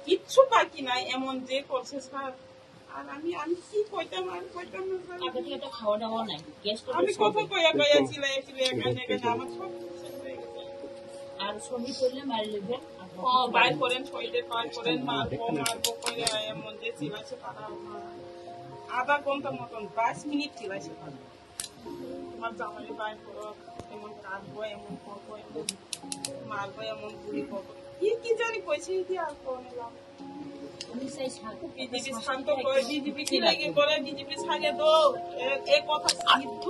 কিচ্ছু বাকি নাই, এমন যে করছে স্যার। আর আমি কি কইতাম আর কইতাম না স্যার। খাওয়া দাওয়া নাই, আমি কত কইয়া চিলাই এখানে আমার সব হয়ে গেছে। আর ছবি করলে মারি লেবে বাইর করেন, শরীরে বাইর করেন, মারবো করে এমন যে চিলাইছে তারা আধা ঘন্টা মতন 20 মিনিট চিলাইছে তারা। তোমার জামাই বাইর করো, এমন কাটবো, এমন করবো, এমন মারবো, এমন গুলি করবো, কি জানি কইছে কি আর কোনে লাভ। বিজেপি শান্ত করে, বিজেপি কি লাগে করে, বিজেপি ছাড়িয়ে দো এই কথা সিদ্ধ।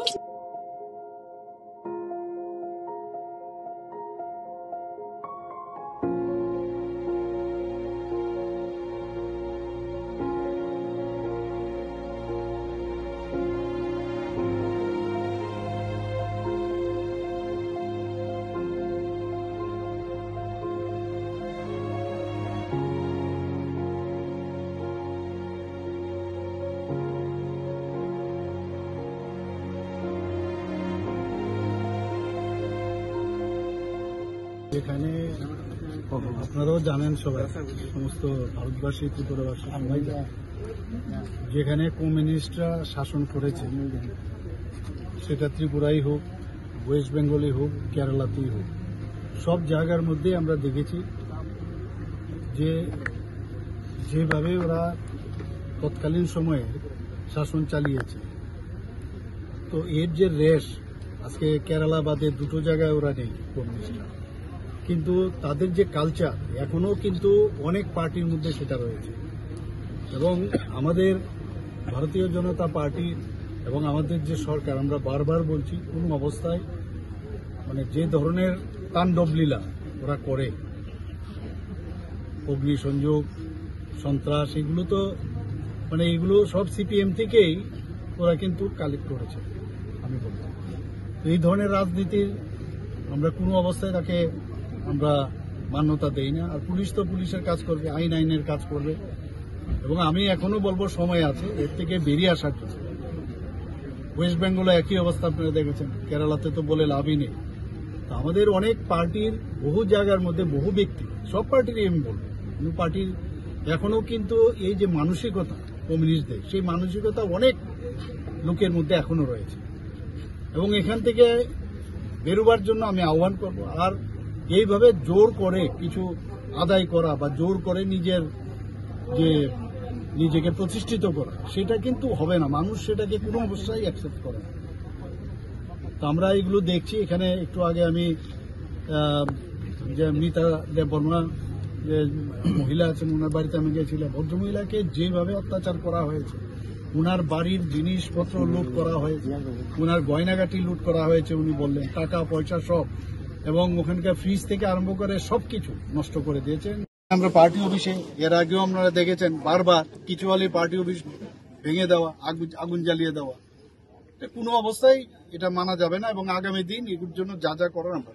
এখানে আপনারাও জানেন সবাই, সমস্ত ভারতবাসী ত্রিপুরাবাসী সবাই জানে, যেখানে কমিউনিস্টরা শাসন করেছে, সেটা ত্রিপুরাই হোক, ওয়েস্ট বেঙ্গলই হোক, কেরালাতেই হোক, সব জায়গার মধ্যে আমরা দেখেছি যে যেভাবে ওরা তৎকালীন সময়ে শাসন চালিয়েছে। তো এর যে রেশ, আজকে কেরালা বাদে দুটো জায়গায় ওরা নেই কমিউনিস্টরা, কিন্তু তাদের যে কালচার এখনো কিন্তু অনেক পার্টির মধ্যে সেটা রয়েছে। এবং আমাদের ভারতীয় জনতা পার্টি এবং আমাদের যে সরকার, আমরা বারবার বলছি, কোনো অবস্থায় মানে যে ধরনের তাণ্ডবলীলা ওরা করে, অগ্নিসংযোগ, সন্ত্রাস, এগুলো তো মানে এগুলো সব সিপিএম থেকেই ওরা কিন্তু কালেক্ট করেছে। আমি বলবো এই ধরনের রাজনীতির আমরা কোনো অবস্থায় তাকে আমরা মান্যতা দেই না। আর পুলিশ তো পুলিশের কাজ করবে, আইনের কাজ করবে। এবং আমি এখনো বলবো সময় আছে এর থেকে বেরিয়ে আসার জন্য। ওয়েস্ট বেঙ্গলে একই অবস্থা আপনারা দেখেছেন, কেরালাতে তো বলে লাভই নেই। তো আমাদের অনেক পার্টির বহু জায়গার মধ্যে বহু ব্যক্তি, সব পার্টিরই আমি বলবো, কোনো পার্টির এখনো কিন্তু এই যে মানসিকতা কমিউনিস্টদের, সেই মানসিকতা অনেক লোকের মধ্যে এখনো রয়েছে। এবং এখান থেকে বেরোবার জন্য আমি আহ্বান করব। আর এইভাবে জোর করে কিছু আদায় করা বা জোর করে নিজেকে প্রতিষ্ঠিত করা, সেটা কিন্তু হবে না। মানুষ সেটাকে কোনো অবস্থায় অ্যাকসেপ্ট করে না। তো আমরা এগুলো দেখছি। এখানে একটু আগে আমি যে মিতা দেববর্মা যে মহিলা আছেন, ওনার বাড়িতে আমি গেছিলাম। ভদ্রমহিলাকে যেভাবে অত্যাচার করা হয়েছে, ওনার বাড়ির জিনিসপত্র লুট করা হয়েছে, ওনার গয়নাগাটি লুট করা হয়েছে, উনি বললেন টাকা পয়সা সব, এবং ওখানকার ফ্রিজ থেকে আরম্ভ করে সবকিছু নষ্ট করে দিয়েছেন। আমরা পার্টি অফিসে এর আগেও আপনারা দেখেছেন বারবার কিছুয়ালি পার্টি অফিস ভেঙে দেওয়া, আগুন জ্বালিয়ে দেওয়া, কোনো অবস্থায় এটা মানা যাবে না। এবং আগামী দিন এগুলোর জন্য যা যা করার আমরা